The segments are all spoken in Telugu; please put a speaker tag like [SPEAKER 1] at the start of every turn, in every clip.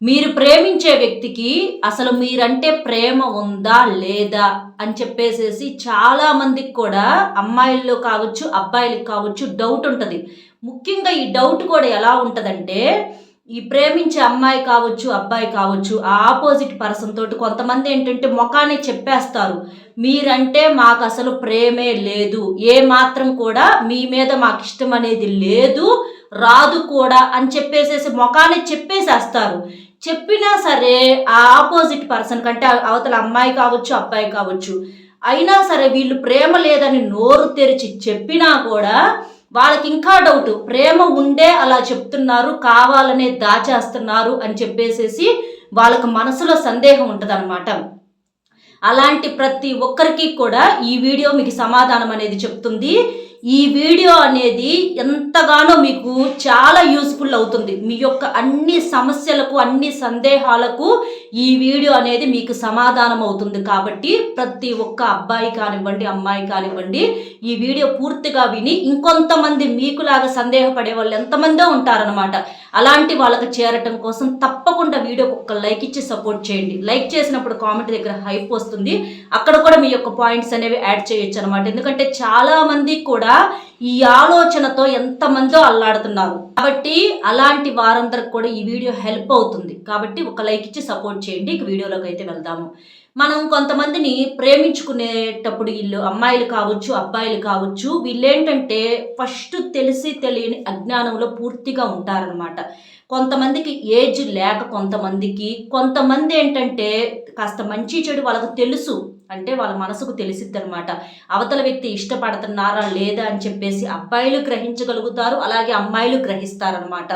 [SPEAKER 1] మీరు ప్రేమించే వ్యక్తికి అసలు మీరంటే ప్రేమ ఉందా? లేదా? అని చెప్పేసేసి చాలా మందికి కూడా అమ్మాయిల్లో కావచ్చు, అబ్బాయిలకి కావచ్చు డౌట్ ఉంటది. ముఖ్యంగా ఈ డౌట్ కూడా ఎలా ఉంటదంటే, ఈ ప్రేమించే అమ్మాయి కావచ్చు, అబ్బాయి కావచ్చు, ఆ ఆపోజిట్ పర్సన్ తోటి కొంతమందేంటంటే మొఖానే చెప్పేస్తారు. మీరంటే మాకసలు ప్రేమే లేదు. ఏ మాత్రం కూడా మీ మీద మాకిష్టమనేది లేదు, రాదు కూడా అని చెప్పేసేసి మొఖానే చెప్పేసేస్తారు. చెప్పినా సరే ఆ ఆపోజిట్ పర్సన్ కంటే అవతల అమ్మాయి కావచ్చు, అబ్బాయి కావచ్చు. అయినా సరే వీళ్ళు ప్రేమ లేదని నోరు తెరిచి చెప్పినా కూడా వాళ్ళకింకా డౌటు. ప్రేమ ఉండే అలా చెప్తున్నారు, కావాలనే దాచేస్తున్నారు అని చెప్పేసేసి వాళ్ళకి మనసులో సందేహం ఉంటదనమాట. అలాంటి ప్రతి ఒక్కరికి కూడా ఈ వీడియో మీకు సమాధానం అనేది చెప్తుంది. ఈ వీడియో అనేది ఎంతగానో మీకు చాలా యూస్ఫుల్ అవుతుంది. మీ యొక్క అన్ని సమస్యలకు, అన్ని సందేహాలకు ఈ వీడియో అనేది మీకు సమాధానం అవుతుంది. కాబట్టి ప్రతి ఒక్క అబ్బాయి కానివ్వండి, అమ్మాయి కానివ్వండి, ఈ వీడియో పూర్తిగా విని ఇంకొంతమంది మీకులాగా సందేహపడే వాళ్ళు ఎంతమందో ఉంటారనమాట. అలాంటి వాళ్ళకి చేరటం కోసం తప్పకుండా వీడియోకి ఒక లైక్ ఇచ్చి సపోర్ట్ చేయండి. లైక్ చేసినప్పుడు కామెంట్ దగ్గర హైప్ వస్తుంది. అక్కడ కూడా మీ యొక్క పాయింట్స్ అనేవి యాడ్ చేయొచ్చు అనమాట. ఎందుకంటే చాలా మంది కూడా ఈ ఆలోచనతో ఎంతమందో అల్లాడుతున్నారు. కాబట్టి అలాంటి వారందరికి కూడా ఈ వీడియో హెల్ప్ అవుతుంది. కాబట్టి ఒక లైక్ ఇచ్చి సపోర్ట్ చేయండి. ఇక వీడియోలోకి అయితే వెళ్దాము. మనం కొంతమందిని ప్రేమించుకునేటప్పుడు వీళ్ళు అమ్మాయిలు కావచ్చు, అబ్బాయిలు కావచ్చు, వీళ్ళేంటంటే ఫస్ట్ తెలిసి తెలియని అజ్ఞానంలో పూర్తిగా ఉంటారనమాట. కొంతమందికి ఏజ్ లేక కొంతమంది ఏంటంటే కాస్త మంచి చెడు వాళ్ళకు తెలుసు. అంటే వాళ్ళ మనసుకు తెలిసిద్దనమాట. అవతల వ్యక్తి ఇష్టపడుతున్నారా లేదా అని చెప్పేసి అబ్బాయిలు గ్రహించగలుగుతారు. అలాగే అమ్మాయిలు గ్రహిస్తారనమాట.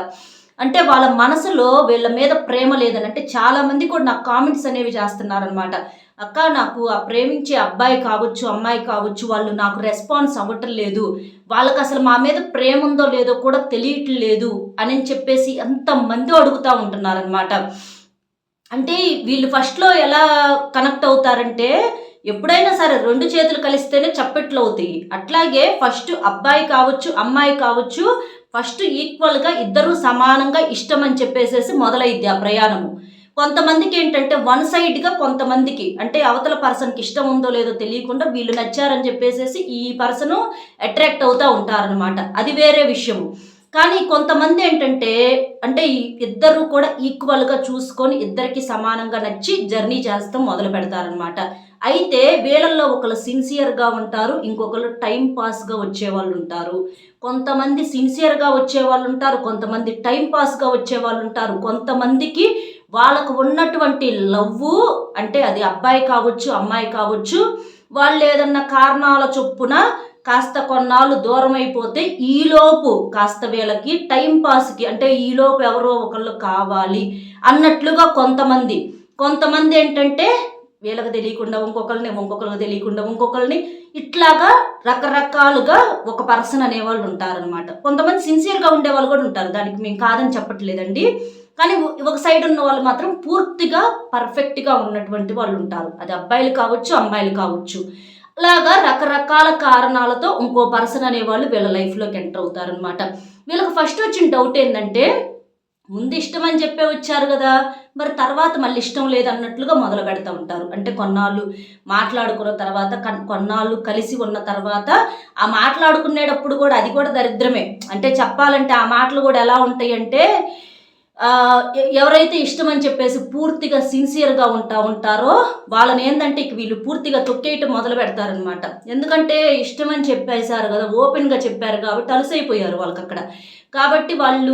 [SPEAKER 1] అంటే వాళ్ళ మనసులో వీళ్ళ మీద ప్రేమ లేదని. అంటే చాలామంది కూడా నాకు కామెంట్స్ అనేవి చేస్తున్నారనమాట. అక్క, నాకు ఆ ప్రేమించే అబ్బాయి కావచ్చు, అమ్మాయి కావచ్చు, వాళ్ళు నాకు రెస్పాన్స్ అవ్వటం లేదు, వాళ్ళకి అసలు మా మీద ప్రేమ ఉందో లేదో కూడా తెలియట్లేదు అని చెప్పేసి ఎంతమంది అడుగుతూ ఉంటున్నారనమాట. అంటే వీళ్ళు ఫస్ట్‌లో ఎలా కనెక్ట్ అవుతారంటే, ఎప్పుడైనా సరే 2 చేతులు కలిస్తేనే చప్పట్లు అవుతాయి. అట్లాగే ఫస్ట్ అబ్బాయి కావచ్చు, అమ్మాయి కావచ్చు, ఫస్ట్ ఈక్వల్‌గా ఇద్దరూ సమానంగా ఇష్టం అని చెప్పేసేసి మొదలైద్ది ఆ ప్రయాణము. కొంతమందికేంటంటే వన్ సైడ్‌గా కొంతమందికి అంటే అవతల పర్సన్‌కి ఇష్టం ఉందో లేదో తెలియకుండా వీళ్ళు నచ్చారని చెప్పేసేసి ఈ పర్సను అట్రాక్ట్ అవుతా ఉంటారనమాట. అది వేరే విషయము. కానీ కొంతమంది ఏంటంటే అంటే ఈ ఇద్దరు కూడా ఈక్వల్‌గా చూసుకొని ఇద్దరికీ సమానంగా నచ్చి జర్నీ చేస్తాం మొదలు పెడతారనమాట. అయితే వీళ్ళల్లో ఒకళ్ళు సిన్సియర్‌గా ఉంటారు. ఇంకొకళ్ళు టైమ్ పాస్‌గా వచ్చేవాళ్ళుంటారు. కొంతమంది సిన్సియర్‌గా వచ్చేవాళ్ళుంటారు. కొంతమంది టైమ్ పాస్‌గా వచ్చేవాళ్ళుంటారు. కొంతమందికి వాళ్ళకు ఉన్నటువంటి లవ్వు అంటే అది అబ్బాయి కావచ్చు, అమ్మాయి కావచ్చు, వాళ్ళేదన్నా కారణాల చొప్పున కాస్త కొన్నాళ్ళు దూరమైపోతే ఈలోపు కాస్త వీళ్ళకి టైం పాస్‌కి అంటే ఈలోపు ఎవరో ఒకళ్ళు కావాలి అన్నట్లుగా కొంతమంది ఏంటంటే వీళ్ళకి తెలియకుండా ఇంకొకళ్ళకి తెలియకుండా ఇంకొకళ్ళని ఇట్లాగా రకరకాలుగా ఒక పర్సన్ అనేవాళ్ళు ఉంటారనమాట. కొంతమంది సిన్సియర్‌గా ఉండేవాళ్ళు కూడా ఉంటారు. దానికి మేము కాదని చెప్పట్లేదండి. కానీ ఒక సైడ్ ఉన్న వాళ్ళు మాత్రం పూర్తిగా పర్ఫెక్ట్‌గా ఉన్నటువంటి వాళ్ళు ఉంటారు. అది అబ్బాయిలు కావచ్చు, అమ్మాయిలు కావచ్చు. అలాగా రకరకాల కారణాలతో ఇంకో పర్సన్ అనేవాళ్ళు వీళ్ళ లైఫ్‌లోకి ఎంటర్ అవుతారనమాట. వీళ్ళకి ఫస్ట్ వచ్చిన డౌట్ ఏందంటే, ముందు ఇష్టం అని చెప్పే వచ్చారు గదా! మరి తర్వాత మళ్ళీ ఇష్టం లేదన్నట్లుగా మొదలు పెడతా ఉంటారు. అంటే కొన్నాళ్ళు మాట్లాడుకున్న తర్వాత కొన్నాళ్ళు కలిసి ఉన్న తర్వాత ఆ మాట్లాడుకునేటప్పుడు కూడా అది కూడా దరిద్రమే. అంటే చెప్పాలంటే ఆ మాటలు కూడా ఎలా ఉంటాయంటే ఎవరైతే ఇష్టమని చెప్పేసి పూర్తిగా సిన్సియర్‌గా ఉంటారో వాళ్ళనేందంటే ఇక వీళ్ళు పూర్తిగా తొక్కేయటం మొదలు పెడతారనమాట. ఎందుకంటే ఇష్టమని చెప్పేశారు గదా! ఓపెన్‌గా చెప్పారు కాబట్టి అలుసైపోయారు వాళ్ళకక్కడ. కాబట్టి వాళ్ళు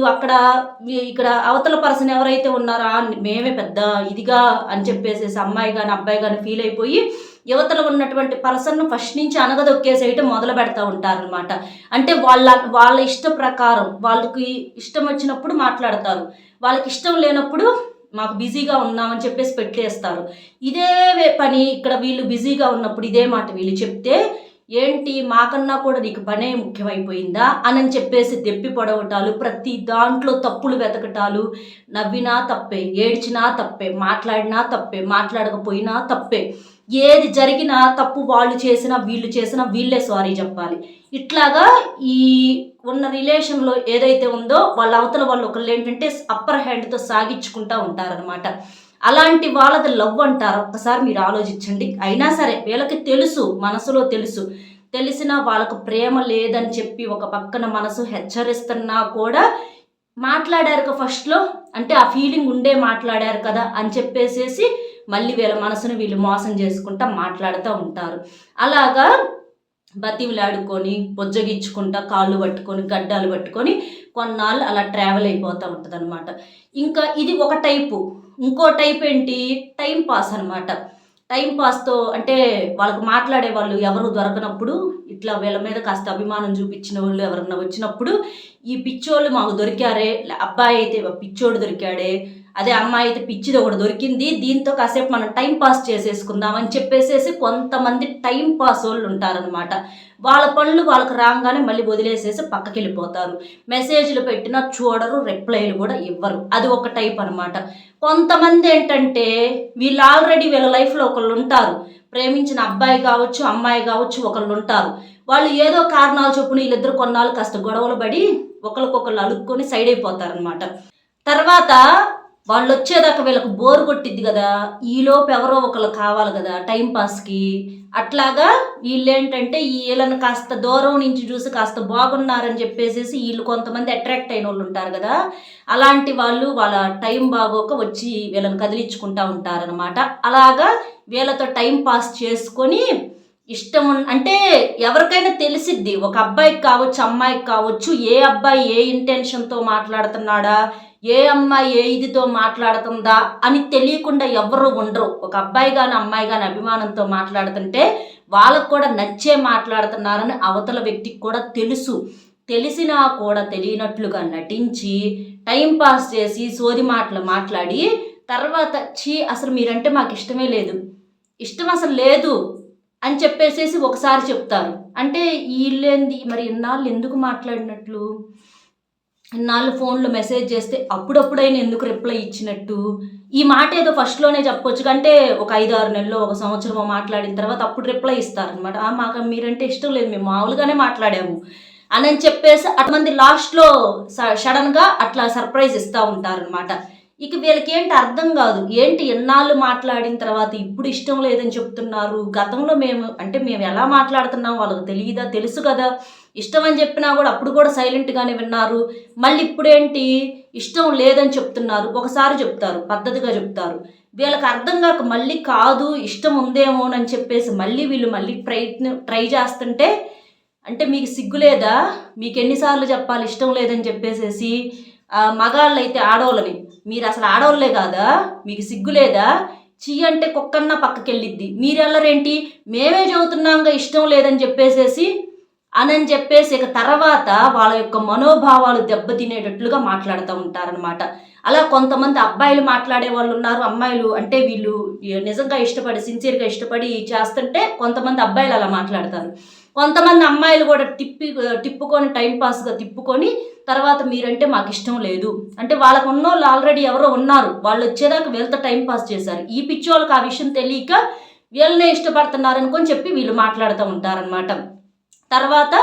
[SPEAKER 1] ఇక్కడ అవతల పర్సన్ ఎవరైతే ఉన్నారో మేమే పెద్ద ఇదిగా అని చెప్పేసేసి అమ్మాయి గాని, అబ్బాయి గాని ఫీల్ అయిపోయి యువతలో ఉన్నటువంటి పర్సన్‌ను ఫస్ట్ నుంచి అణగదొక్కేసేయటం మొదలు పెడతా ఉంటారనమాట. అంటే వాళ్ళ ఇష్ట ప్రకారం వాళ్ళకి ఇష్టం వచ్చినప్పుడు మాట్లాడతారు. వాళ్ళకి ఇష్టం లేనప్పుడు మాకు బిజీగా ఉన్నామని చెప్పేసి పెట్టేస్తారు. ఇదే పని ఇక్కడ వీళ్ళు బిజీగా ఉన్నప్పుడు ఇదే మాట వీళ్ళు చెప్తే, ఏంటి మాకన్నా కూడా నీకు పనే ముఖ్యమైపోయిందా అని చెప్పేసి దెప్పి పొడవటాలు, ప్రతి దాంట్లో తప్పులు వెతకటాలు, నవ్వినా తప్పే, ఏడ్చినా తప్పే, మాట్లాడినా తప్పే, మాట్లాడకపోయినా తప్పే. ఏది జరిగినా తప్పు వాళ్ళు చేసినా వీళ్ళు చేసినా వీళ్ళే సారీ చెప్పాలి. ఇట్లాగా ఈ ఉన్న రిలేషన్లో ఏదైతే ఉందో వాళ్ళ అవతల వాళ్ళు ఒకళ్ళు ఏంటంటే అప్పర్ హ్యాండ్తో సాగించుకుంటూ ఉంటారనమాట. అలాంటి వాళ్ళది లవ్ అంటారు. ఒక్కసారి మీరు ఆలోచించండి. అయినా సరే వీళ్ళకి తెలుసు, మనసులో తెలుసు, తెలిసినా వాళ్ళకు ప్రేమ లేదని చెప్పి ఒక పక్కన మనసు హెచ్చరిస్తున్నా కూడా మాట్లాడారు ఫస్ట్లో, అంటే ఆ ఫీలింగ్ ఉండే మాట్లాడారు కదా అని చెప్పేసేసి మళ్ళీ వీళ్ళ మనసును వీళ్ళు మోసం చేసుకుంటా మాట్లాడుతూ ఉంటారు. అలాగా బతిమిలాడుకొని బొజ్జగిచ్చుకుంటా కాళ్ళు పట్టుకొని గడ్డాలు పట్టుకొని కొన్నాళ్ళు అలా ట్రావెల్ అయిపోతూ ఉంటుంది అనమాట. ఇంకా ఇది ఒక టైపు. ఇంకో టైప్ ఏంటి, టైం పాస్ అనమాట. టైం పాస్తో అంటే వాళ్ళకు మాట్లాడే వాళ్ళు ఎవరు దొరకనప్పుడు ఇట్లా వీళ్ళ మీద కాస్త అభిమానం చూపించిన వాళ్ళు ఎవరన్నా వచ్చినప్పుడు ఈ పిచ్చోళ్ళు మాకు దొరికారే, అబ్బాయి అయితే పిచ్చోడు దొరికాడే, అదే అమ్మాయి అయితే పిచ్చిది ఒకటి దొరికింది, దీంతో కాసేపు మనం టైం పాస్ చేసేసుకుందాం అని చెప్పేసేసి కొంతమంది టైం పాస్ వాళ్ళు ఉంటారనమాట. వాళ్ళ పనులు వాళ్ళకు రాగానే మళ్ళీ వదిలేసేసి పక్కకి వెళ్ళిపోతారు. మెసేజ్లు పెట్టినా చూడరు, రిప్లైలు కూడా ఇవ్వరు. అది ఒక టైప్ అనమాట. కొంతమంది ఏంటంటే వీళ్ళు ఆల్రెడీ వీళ్ళ లైఫ్లో ఒకళ్ళు ఉంటారు, ప్రేమించిన అబ్బాయి కావచ్చు అమ్మాయి కావచ్చు ఒకళ్ళు ఉంటారు. వాళ్ళు ఏదో కారణాలు చొప్పున వీళ్ళిద్దరు కొన్నాళ్ళు కాస్త గొడవలు పడి ఒకరికొకళ్ళు అలుక్కొని సైడ్ అయిపోతారనమాట. తర్వాత వాళ్ళు వచ్చేదాకా వీళ్ళకు బోర్ కొట్టిద్ది కదా, ఈలోపు ఎవరో ఒకళ్ళు కావాలి కదా టైంపాస్కి. అట్లాగా వీళ్ళేంటంటే వీళ్ళని కాస్త దూరం నుంచి చూసి కాస్త బాగున్నారని చెప్పేసేసి వీళ్ళు కొంతమంది అట్రాక్ట్ అయిన వాళ్ళు ఉంటారు కదా, అలాంటి వాళ్ళు వాళ్ళ టైం బాగోక వచ్చి వీళ్ళని కదిలించుకుంటూ ఉంటారనమాట. అలాగా వీళ్ళతో టైం పాస్ చేసుకొని ఇష్టం అంటే ఎవరికైనా తెలిసిద్ది, ఒక అబ్బాయికి కావచ్చు అమ్మాయికి కావచ్చు, ఏ అబ్బాయి ఏ ఇంటెన్షన్తో మాట్లాడుతున్నాడా, ఏ అమ్మాయి ఏ ఇదితో మాట్లాడుతుందా అని తెలియకుండా ఎవరు ఉండరు. ఒక అబ్బాయి కానీ అమ్మాయి కానీ అభిమానంతో మాట్లాడుతుంటే వాళ్ళకు కూడా నచ్చే మాట్లాడుతున్నారని అవతల వ్యక్తికి కూడా తెలుసు. తెలిసినా కూడా తెలియనట్లుగా నటించి టైంపాస్ చేసి సోది మాటలు మాట్లాడి తర్వాత అసలు మీరంటే మాకు ఇష్టమే లేదు, ఇష్టం అసలు లేదు అని చెప్పేసేసి ఒకసారి చెప్తారు. అంటే వీళ్ళేంది మరి ఇన్నాళ్ళు ఎందుకు మాట్లాడినట్లు, ఇన్నాళ్ళు ఫోన్లో మెసేజ్ చేస్తే అప్పుడప్పుడైనా ఎందుకు రిప్లై ఇచ్చినట్టు. ఈ మాట ఏదో ఫస్ట్లోనే చెప్పొచ్చు, అంటే ఒక 5-6 నెలలు 1 సంవత్సరమో మాట్లాడిన తర్వాత అప్పుడు రిప్లై ఇస్తారనమాట. మాకు మీరంటే ఇష్టం లేదు, మేము మామూలుగానే మాట్లాడాము అని చెప్పేసి అటుమంది లాస్ట్లో సడన్గా అట్లా సర్ప్రైజ్ ఇస్తూ ఉంటారనమాట. ఇక వీళ్ళకి ఏంటి అర్థం కాదు, ఏంటి ఎన్నాళ్ళు మాట్లాడిన తర్వాత ఇప్పుడు ఇష్టం లేదని చెప్తున్నారు, గతంలో మేము ఎలా మాట్లాడుతున్నాం వాళ్ళకి తెలియదా, తెలుసు కదా, ఇష్టం అని చెప్పినా కూడా అప్పుడు కూడా సైలెంట్గానే విన్నారు, మళ్ళీ ఇప్పుడేంటి ఇష్టం లేదని చెప్తున్నారు. ఒకసారి చెప్తారు, పద్ధతిగా చెప్తారు, వీళ్ళకి అర్థం కాక మళ్ళీ కాదు ఇష్టం ఉందేమోనని చెప్పేసి మళ్ళీ ట్రై చేస్తుంటే, అంటే మీకు సిగ్గు లేదా, మీకు ఎన్నిసార్లు చెప్పాలి ఇష్టం లేదని చెప్పేసేసి. మగాళ్ళు అయితే ఆడవాళ్ళని, మీరు అసలు ఆడవాళ్ళే కాదా, మీకు సిగ్గు లేదా, అంటే కుక్కన్నా పక్కకెళ్ళిద్ది, మీరు వెళ్ళరేంటి, మేమే చెబుతున్నాంగా ఇష్టం లేదని చెప్పేసేసి అని చెప్పేసి ఇక తర్వాత వాళ్ళ యొక్క మనోభావాలు దెబ్బతినేటట్లుగా మాట్లాడుతూ ఉంటారనమాట. అలా కొంతమంది అబ్బాయిలు మాట్లాడే వాళ్ళు ఉన్నారు, అమ్మాయిలు అంటే వీళ్ళు నిజంగా ఇష్టపడి సిన్సియర్గా ఇష్టపడి చేస్తుంటే కొంతమంది అబ్బాయిలు అలా మాట్లాడతారు. కొంతమంది అమ్మాయిలు కూడా తిప్పుకొని టైంపాస్గా తిప్పుకొని తర్వాత మీరంటే మాకు ఇష్టం లేదు అంటే వాళ్ళకు ఉన్నోళ్ళు ఆల్రెడీ ఎవరో ఉన్నారు, వాళ్ళు వచ్చేదాకా వీళ్ళతో టైంపాస్ చేశారు. ఈ పిచ్చోళ్ళకి ఆ విషయం తెలియక వీళ్ళనే ఇష్టపడుతున్నారనుకొని చెప్పి వీళ్ళు మాట్లాడుతూ ఉంటారనమాట. తర్వాత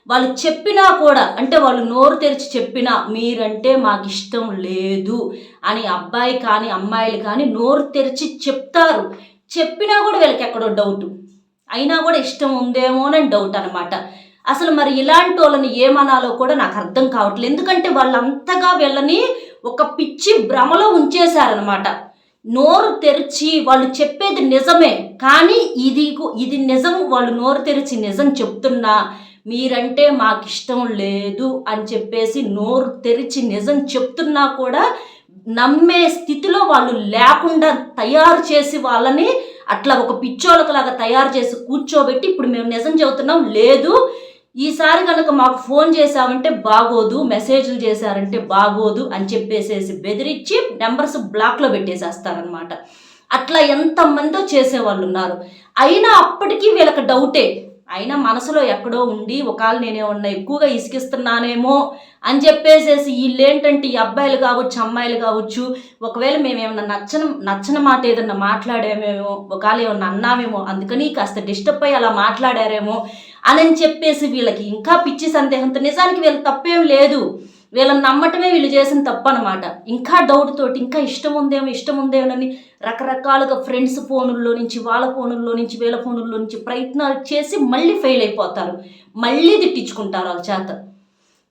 [SPEAKER 1] వాళ్ళు చెప్పినా కూడా, అంటే వాళ్ళు నోరు తెరిచి చెప్పినా మీరంటే మాకు ఇష్టం లేదు అని అబ్బాయి కానీ అమ్మాయిలు కానీ నోరు తెరిచి చెప్తారు. చెప్పినా కూడా వీళ్ళకి ఎక్కడో డౌటు, అయినా కూడా ఇష్టం ఉందేమోనని డౌట్ అనమాట. అసలు మరి ఇలాంటి వాళ్ళని ఏమనాలో కూడా నాకు అర్థం కావట్లేదు. ఎందుకంటే వాళ్ళంతగా వీళ్ళని ఒక పిచ్చి భ్రమలో ఉంచేశారనమాట. నోరు తెరిచి వాళ్ళు చెప్పేది నిజమే, కానీ ఇది నిజం, వాళ్ళు నోరు తెరిచి నిజం చెప్తున్నా మీరంటే మాకు ఇష్టం లేదు అని చెప్పేసి నోరు తెరిచి నిజం చెప్తున్నా కూడా నమ్మే స్థితిలో వాళ్ళు లేకుండా తయారు చేసి వాళ్ళని అట్లా ఒక పిచ్చోళ్ళకలాగా తయారు చేసి కూర్చోబెట్టి ఇప్పుడు మేము నిజం చెబుతున్నాం లేదు, ఈసారి కనుక మాకు ఫోన్ చేసామంటే బాగోదు, మెసేజ్లు చేశారంటే బాగోదు అని చెప్పేసేసి బెదిరించి నెంబర్స్ బ్లాక్లో పెట్టేసేస్తారనమాట. అట్లా ఎంతమందో చేసేవాళ్ళు ఉన్నారు. అయినా అప్పటికీ వీళ్ళకి డౌటే, అయినా మనసులో ఎక్కడో ఉండి ఒకవేళ నేనేమన్నా ఎక్కువగా ఇసికిస్తున్నానేమో అని చెప్పేసేసి వీళ్ళేంటంటే ఈ అబ్బాయిలు కావచ్చు అమ్మాయిలు కావచ్చు, ఒకవేళ మేము ఏమన్నా నచ్చని మాట ఏదన్నా మాట్లాడామేమో, ఒకవేళ ఏమన్నా అన్నామేమో, అందుకని కాస్త డిస్టర్బ్ అయ్యి అలా మాట్లాడారేమో అని చెప్పేసి వీళ్ళకి ఇంకా పిచ్చి సందేహంతో, నిజానికి వీళ్ళ తప్పేం లేదు, వీళ్ళని నమ్మటమే వీళ్ళు చేసిన తప్పు అనమాట. ఇంకా డౌట్ తోటి ఇంకా ఇష్టం ఉందేమోనని రకరకాలుగా ఫ్రెండ్స్ ఫోనుల్లో నుంచి, వాళ్ళ ఫోనుల్లో నుంచి, వీళ్ళ ఫోనుల్లో నుంచి ప్రయత్నాలు చేసి మళ్ళీ ఫెయిల్ అయిపోతారు, మళ్ళీ తిట్టించుకుంటారు వాళ్ళ చేత.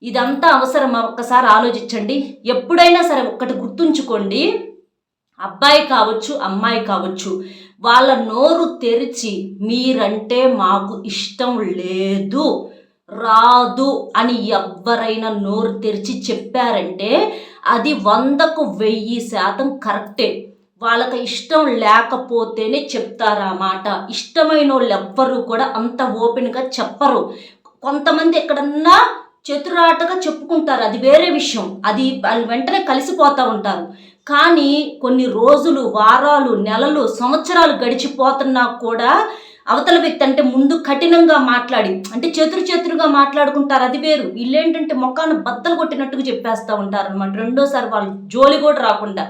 [SPEAKER 1] ఇదంతా అవసరమా? ఒక్కసారి ఆలోచించండి. ఎప్పుడైనా సరే ఒక్కటి గుర్తుంచుకోండి, అబ్బాయి కావచ్చు అమ్మాయి కావచ్చు, వాళ్ళ నోరు తెరిచి మీరంటే మాకు ఇష్టం లేదు, రాదు అని ఎవరైనా నోరు తెరిచి చెప్పారంటే అది 100కు 1000% కరెక్టే. వాళ్ళకి ఇష్టం లేకపోతేనే చెప్తారు ఆ మాట. ఇష్టమైన వాళ్ళు ఎవ్వరూ కూడా అంత ఓపెన్గా చెప్పరు. కొంతమంది ఎక్కడన్నా చతురాటగా చెప్పుకుంటారు, అది వేరే విషయం, అది వాళ్ళు వెంటనే కలిసిపోతూ ఉంటారు. కానీ కొన్ని రోజులు, వారాలు, నెలలు, సంవత్సరాలు గడిచిపోతున్నా కూడా అవతల వ్యక్తి అంటే ముందు కఠినంగా మాట్లాడి, అంటే చతురుగా మాట్లాడుకుంటారు, అది వేరు. వీళ్ళేంటంటే మొఖాన్ని బద్దలు కొట్టినట్టుగా చెప్పేస్తూ ఉంటారు అనమాట. రెండోసారి వాళ్ళు జోలి కూడా రాకుండా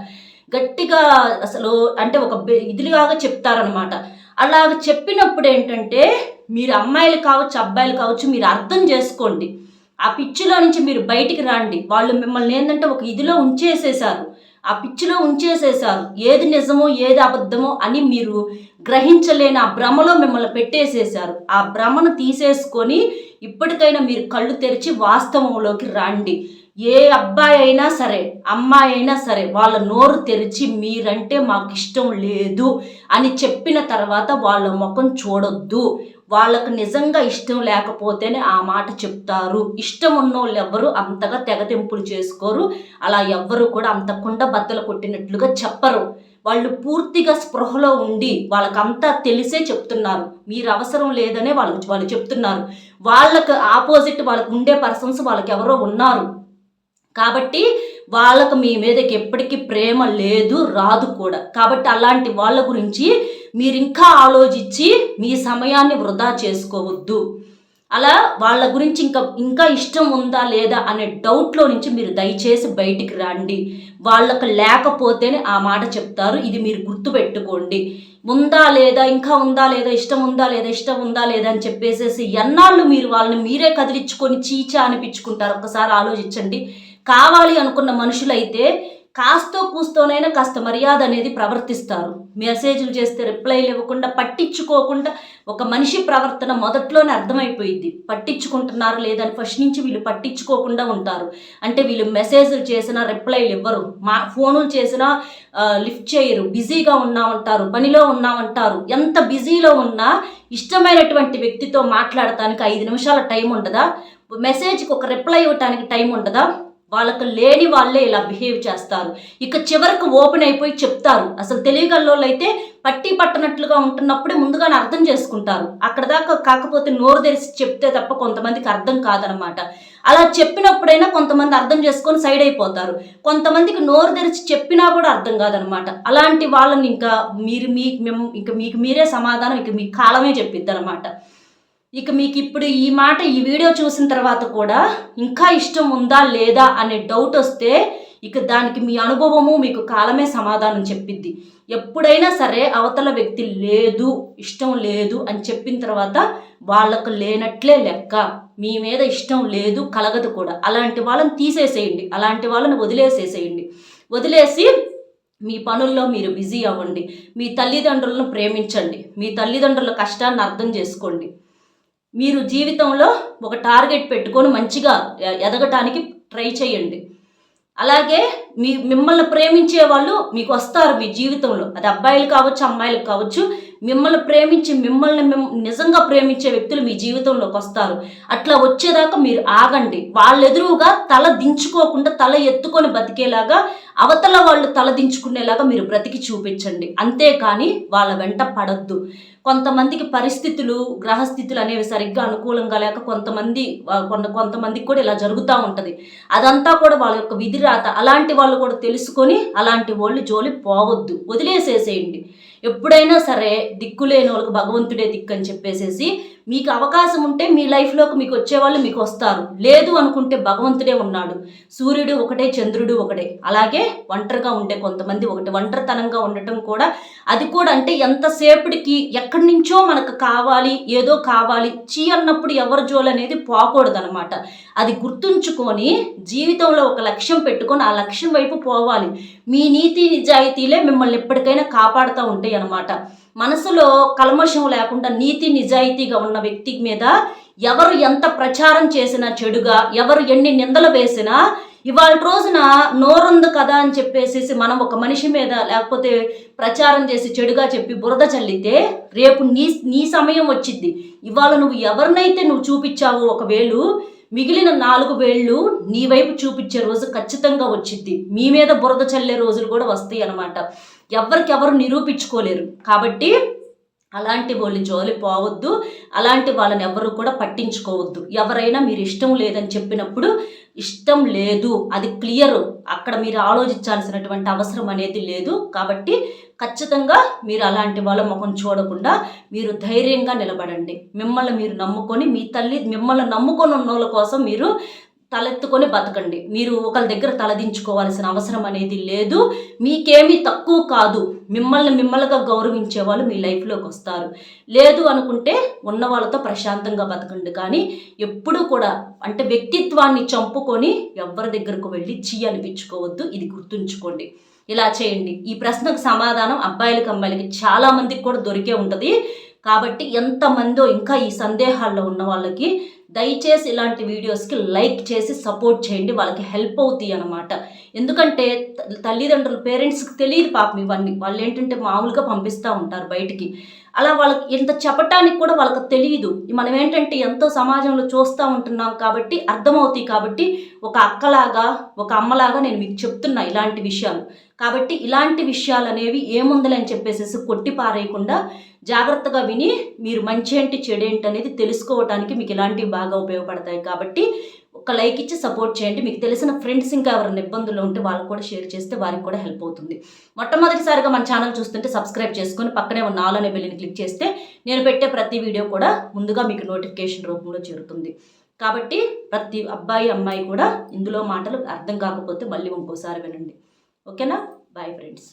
[SPEAKER 1] గట్టిగా అసలు అంటే ఒక ఇదిలాగా చెప్తారనమాట. అలాగ చెప్పినప్పుడు ఏంటంటే మీరు అమ్మాయిలు కావచ్చు అబ్బాయిలు కావచ్చు, మీరు అర్థం చేసుకోండి, ఆ పిచ్చిలో నుంచి మీరు బయటికి రండి. వాళ్ళు మిమ్మల్ని ఏంటంటే ఒక ఇదిలో ఉంచేసేసారు, ఆ పిచ్చిలో ఉంచేసేసారు. ఏది నిజమో ఏది అబద్ధమో అని మీరు గ్రహించలేని ఆ భ్రమలో మిమ్మల్ని పెట్టేసేసారు. ఆ భ్రమను తీసేసుకొని ఇప్పటికైనా మీరు కళ్ళు తెరిచి వాస్తవంలోకి రండి. ఏ అబ్బాయి అయినా సరే అమ్మాయి అయినా సరే వాళ్ళ నోరు తెరిచి మీరంటే మాకు ఇష్టం లేదు అని చెప్పిన తర్వాత వాళ్ళ ముఖం చూడొద్దు. వాళ్ళకు నిజంగా ఇష్టం లేకపోతేనే ఆ మాట చెప్తారు. ఇష్టం ఉన్నోళ్ళు ఎవ్వరు అంతగా తెగతెంపులు చేసుకోరు, అలా ఎవ్వరు కూడా అంత కుండ బద్దలు కొట్టినట్లుగా చెప్పరు. వాళ్ళు పూర్తిగా స్పృహలో ఉండి వాళ్ళకంతా తెలిసే చెప్తున్నారు, మీరు అవసరం లేదనే వాళ్ళు చెప్తున్నారు. వాళ్ళకు ఆపోజిట్ వాళ్ళకు ఉండే పర్సన్స్ వాళ్ళకి ఎవరో ఉన్నారు కాబట్టి వాళ్ళకు మీ మీదకి ఎప్పటికీ ప్రేమ లేదు, రాదు కూడా. కాబట్టి అలాంటి వాళ్ళ గురించి మీరు ఇంకా ఆలోచించి మీ సమయాన్ని వృధా చేసుకోవద్దు. అలా వాళ్ళ గురించి ఇంకా ఇష్టం ఉందా లేదా అనే డౌట్లో నుంచి మీరు దయచేసి బయటికి రండి. వాళ్ళకు లేకపోతేనే ఆ మాట చెప్తారు, ఇది మీరు గుర్తుపెట్టుకోండి. ఉందా లేదా, ఇంకా ఉందా లేదా, ఇష్టం ఉందా లేదా అని చెప్పేసేసి ఎన్నాళ్ళు మీరు వాళ్ళని మీరే కదిలించుకొని చీచా అనిపించుకుంటారు. ఒక్కసారి ఆలోచించండి. కావాలి అనుకున్న మనుషులైతే కాస్తో కూస్తోనైనా కాస్త మర్యాద అనేది ప్రవర్తిస్తారు. మెసేజ్లు చేస్తే రిప్లైలు ఇవ్వకుండా, పట్టించుకోకుండా, ఒక మనిషి ప్రవర్తన మొదట్లోనే అర్థమైపోయింది, పట్టించుకుంటున్నారు లేదని. ఫస్ట్ నుంచి వీళ్ళు పట్టించుకోకుండా ఉంటారు. అంటే వీళ్ళు మెసేజ్లు చేసినా రిప్లైలు ఇవ్వరు, ఫోనులు చేసినా లిఫ్ట్ చేయరు, బిజీగా ఉన్నామంటారు, పనిలో ఉన్నామంటారు. ఎంత బిజీలో ఉన్నా ఇష్టమైనటువంటి వ్యక్తితో మాట్లాడటానికి 5 నిమిషాల టైం ఉండదా? మెసేజ్కి ఒక రిప్లై ఇవ్వటానికి టైం ఉండదా? వాళ్ళకు లేని వాళ్ళే ఇలా బిహేవ్ చేస్తారు. ఇక చివరికి ఓపెన్ అయిపోయి చెప్తారు. అసలు తెలియగల్లోళ్ళు అయితే పట్టి పట్టనట్లుగా ఉంటున్నప్పుడే ముందుగానే అర్థం చేసుకుంటారు. అక్కడ దాకా కాకపోతే నోరు తెరిచి చెప్తే తప్ప కొంతమందికి అర్థం కాదనమాట. అలా చెప్పినప్పుడైనా కొంతమంది అర్థం చేసుకొని సైడ్ అయిపోతారు, కొంతమందికి నోరు తెరిచి చెప్పినా కూడా అర్థం కాదనమాట. అలాంటి వాళ్ళని ఇంకా మీకు మీరే సమాధానం ఇక మీ కాలమే చెప్పిద్ది అనమాట. ఇక మీకు ఇప్పుడు ఈ వీడియో చూసిన తర్వాత కూడా ఇంకా ఇష్టం ఉందా లేదా అనే డౌట్ వస్తే ఇక దానికి మీ అనుభవము మీకు కాలమే సమాధానం చెప్పిద్ది. ఎప్పుడైనా సరే అవతల వ్యక్తి లేదు, ఇష్టం లేదు అని చెప్పిన తర్వాత వాళ్ళకు లేనట్లే లెక్క. మీ మీద ఇష్టం లేదు, కలగదు కూడా. అలాంటి వాళ్ళని తీసేసేయండి, అలాంటి వాళ్ళని వదిలేసి మీ పనుల్లో మీరు బిజీ అవ్వండి. మీ తల్లిదండ్రులను ప్రేమించండి, మీ తల్లిదండ్రుల కష్టాన్ని అర్థం చేసుకోండి. మీరు జీవితంలో ఒక టార్గెట్ పెట్టుకొని మంచిగా ఎదగటానికి ట్రై చేయండి. అలాగే మిమ్మల్ని ప్రేమించే వాళ్ళు మీకు వస్తారు మీ జీవితంలో, అది అబ్బాయిలు కావచ్చు అమ్మాయిలు కావచ్చు. మిమ్మల్ని ప్రేమించి మిమ్మల్ని నిజంగా ప్రేమించే వ్యక్తులు మీ జీవితంలోకి వస్తారు. అట్లా వచ్చేదాకా మీరు ఆగండి. వాళ్ళ ఎదురుగా తల దించుకోకుండా తల ఎత్తుకొని బతికేలాగా, అవతల వాళ్ళు తల దించుకునేలాగా మీరు బ్రతికి చూపించండి. అంతేకాని వాళ్ళ వెంట పడద్దు. కొంతమందికి పరిస్థితులు, గ్రహస్థితులు అనేవి సరిగ్గా అనుకూలంగా లేక కొంతమందికి కూడా ఇలా జరుగుతూ ఉంటుంది. అదంతా కూడా వాళ్ళ యొక్క విధిరాత. అలాంటి వాళ్ళు కూడా తెలుసుకొని అలాంటి వాళ్ళు జోలి పోవద్దు, వదిలేసేసేయండి. ఎప్పుడైనా సరే దిక్కులేని వాళ్ళకి భగవంతుడే దిక్కు అని చెప్పేసేసి మీకు అవకాశం ఉంటే మీ లైఫ్లోకి మీకు వచ్చేవాళ్ళు మీకు వస్తారు. లేదు అనుకుంటే భగవంతుడే ఉన్నాడు. సూర్యుడు ఒకటే, చంద్రుడు ఒకటే. అలాగే ఒంటరిగా ఉండే కొంతమంది ఒకటి. ఒంటరితనంగా ఉండటం కూడా అది కూడా అంటే ఎంతసేపటికి ఎక్కడి నుంచో మనకు కావాలి, ఏదో కావాలి అన్నప్పుడు ఎవరి జోలు అనేది పోకూడదనమాట. అది గుర్తుంచుకొని జీవితంలో ఒక లక్ష్యం పెట్టుకొని ఆ లక్ష్యం వైపు పోవాలి. మీ నీతి నిజాయితీలే మిమ్మల్ని ఎప్పటికైనా కాపాడుతూ ఉంటాయి అన్నమాట. మనసులో కల్మషం లేకుండా నీతి నిజాయితీగా ఉన్న వ్యక్తి మీద ఎవరు ఎంత ప్రచారం చేసినా చెడుగా, ఎవరు ఎన్ని నిందలు వేసినా, ఇవాళ రోజున నోరుంది కదా అని చెప్పేసి మనం ఒక మనిషి మీద లేకపోతే ప్రచారం చేసి చెడుగా చెప్పి బురద చల్లితే రేపు నీ సమయం వచ్చిద్ది. ఇవాళ నువ్వు ఎవరినైతే నువ్వు చూపించావో ఒక వేలు, మిగిలిన 4 వేళ్ళు నీ వైపు చూపించే రోజు ఖచ్చితంగా వచ్చిద్ది. మీ మీద బురద చల్లే రోజులు కూడా వస్తాయి అన్నమాట. ఎవరికెవరు నిరూపించుకోలేరు. కాబట్టి అలాంటి వాళ్ళు జోలి పోవద్దు. అలాంటి వాళ్ళని ఎవరు కూడా పట్టించుకోవద్దు. ఎవరైనా మీరు ఇష్టం లేదని చెప్పినప్పుడు ఇష్టం లేదు, అది క్లియర్. అక్కడ మీరు ఆలోచించాల్సినటువంటి అవసరం అనేది లేదు. కాబట్టి ఖచ్చితంగా మీరు అలాంటి వాళ్ళ ముఖం చూడకుండా మీరు ధైర్యంగా నిలబడండి. మిమ్మల్ని మీరు నమ్ముకొని మిమ్మల్ని నమ్ముకొని ఉన్న వాళ్ళ కోసం మీరు తలెత్తుకొని బతకండి. మీరు ఒకరి దగ్గర తలదించుకోవాల్సిన అవసరం అనేది లేదు. మీకేమీ తక్కువ కాదు. మిమ్మల్నిగా గౌరవించే వాళ్ళు మీ లైఫ్లోకి వస్తారు. లేదు అనుకుంటే ఉన్న వాళ్ళతో ప్రశాంతంగా బతకండి. కానీ ఎప్పుడూ కూడా అంటే వ్యక్తిత్వాన్ని చంపుకొని ఎవరి దగ్గరకు వెళ్ళి అనిపించుకోవద్దు. ఇది గుర్తుంచుకోండి. ఇలా చేయండి. ఈ ప్రశ్నకు సమాధానం అబ్బాయిలకి అమ్మాయిలకి చాలామందికి కూడా దొరికే ఉంటుంది. కాబట్టి ఎంతమందో ఇంకా ఈ సందేహాల్లో ఉన్న వాళ్ళకి దయచేసి ఇలాంటి వీడియోస్కి లైక్ చేసి సపోర్ట్ చేయండి. వాళ్ళకి హెల్ప్ అవుతాయి అన్నమాట. ఎందుకంటే తల్లిదండ్రులు పేరెంట్స్కి తెలియదు పాపం ఇవన్నీ. వాళ్ళు ఏంటంటే మామూలుగా పంపిస్తూ ఉంటారు బయటికి. అలా వాళ్ళకి ఇంత చెప్పటానికి కూడా వాళ్ళకి తెలియదు. మనం ఏంటంటే ఎంతో సమాజంలో చూస్తూ ఉంటున్నాం కాబట్టి అర్థమవుతాయి. కాబట్టి ఒక అక్కలాగా ఒక అమ్మలాగా నేను మీకు చెప్తున్నా ఇలాంటి విషయాలు. కాబట్టి ఇలాంటి విషయాలు అనేవి ఏముందని చెప్పేసి కొట్టి పారేయకుండా జాగ్రత్తగా విని మీరు మంచి ఏంటి చెడేంటి అనేది తెలుసుకోవడానికి మీకు ఇలాంటివి బాగా ఉపయోగపడతాయి. కాబట్టి ఒక లైక్ ఇచ్చి సపోర్ట్ చేయండి. మీకు తెలిసిన ఫ్రెండ్స్ ఇంకా ఎవరైనా ఇబ్బందులు ఉంటే వాళ్ళకు కూడా షేర్ చేస్తే వారికి కూడా హెల్ప్ అవుతుంది. మొట్టమొదటిసారిగా మన ఛానల్ చూస్తుంటే సబ్స్క్రైబ్ చేసుకొని పక్కనే ఉన్న ఆల్ అనే బెల్ని క్లిక్ చేస్తే నేను పెట్టే ప్రతి వీడియో కూడా ముందుగా మీకు నోటిఫికేషన్ రూపంలో చేరుతుంది. కాబట్టి ప్రతి అబ్బాయి అమ్మాయి కూడా ఇందులో మాటలు అర్థం కాకపోతే మళ్ళీ ఇంకోసారి వినండి. ఓకేనా? Bye friends.